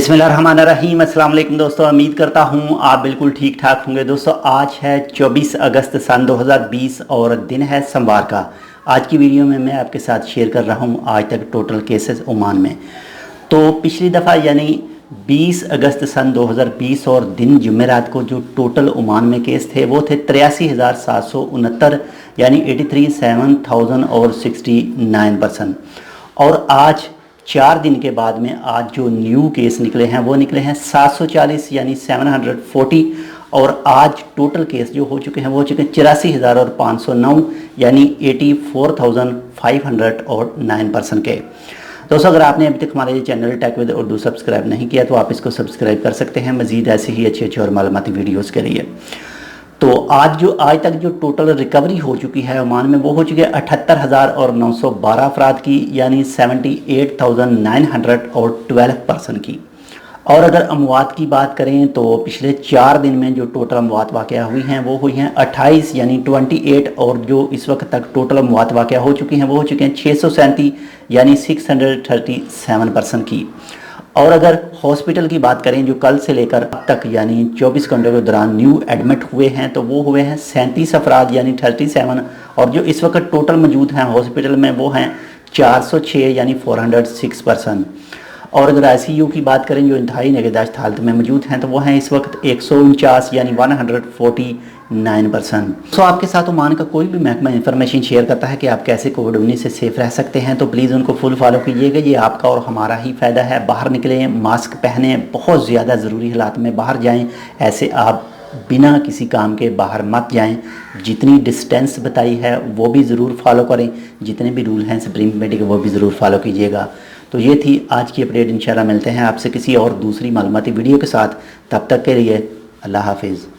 बिस्मिल्लाहिर्रहमानिर्रहीम। अस्सलाम वालेकुम दोस्तों, उम्मीद करता हूँ आप बिल्कुल ठीक ठाक होंगे। दोस्तों आज है 24 अगस्त सन 2020 और दिन है सोमवार का। आज की वीडियो में मैं आपके साथ शेयर कर रहा हूँ आज तक टोटल केसेस ओमान में। तो पिछली दफ़ा यानी 20 अगस्त सन 2020 और दिन जुमेरात को जो टोटल ओमान में केस थे वो थे 83,769 यानी 83,769 और आज 4 दिन के बाद में आज जो न्यू केस निकले हैं वो निकले हैं 740 यानी 740 और आज टोटल केस जो हो चुके हैं वो हो चुके हैं 84,509 यानी 84,509 के। दोस्तों अगर आपने अभी तक हमारे channel Tech With Urdu subscribe नहीं किया तो आप इसको सब्सक्राइब कर सकते हैं मज़ीद ऐसे ही अच्छे और मालूमाती वीडियोज़ के लिए। तो आज तक जो टोटल रिकवरी हो चुकी है ओमान में वो हो चुकी है 78,912 अफराद की यानी 78,912 पर्सन की। और अगर अमवात की बात करें तो पिछले 4 दिन में जो टोटल अमवात वाक़या हुई हैं वो हुई हैं 28 यानी 28 और जो इस वक्त तक टोटल अमवात वाक़या हो चुकी हैं वो हो चुके हैं 637 यानी 637 पर्सन की। और अगर हॉस्पिटल की बात करें जो कल से लेकर अब तक यानी 24 घंटों के दौरान न्यू एडमिट हुए हैं तो वो हुए हैं 37 अफराद यानी 37 और जो इस वक्त टोटल मौजूद हैं हॉस्पिटल में वो हैं 406 यानी 406 पर्सन। और अगर ICU की बात करें जो इंतहाई निगहदाश्त हालत में मौजूद हैं तो वो हैं इस वक्त 149 यानी 149 पर्सन। तो आपके साथ ओमान का कोई भी महकमा इन्फॉर्मेशन शेयर करता है कि आप कैसे कोविड-19 से सेफ रह सकते हैं तो प्लीज़ उनको फुल फॉलो कीजिएगा। ये आपका और हमारा ही फ़ायदा है। बाहर निकलें, मास्क पहने, बहुत ज़्यादा ज़रूरी हालात में बाहर जाएँ। ऐसे आप बिना किसी काम के बाहर मत जाएं। जितनी डिस्टेंस बताई है वो भी ज़रूर फॉलो करें। जितने भी रूल हैं सुप्रीम कमेटी के वो भी ज़रूर फॉलो कीजिएगा। तो ये थी आज की अपडेट। इंशाल्लाह मिलते हैं आपसे किसी और दूसरी मालूमाती वीडियो के साथ। तब तक के लिए अल्लाह हाफिज़।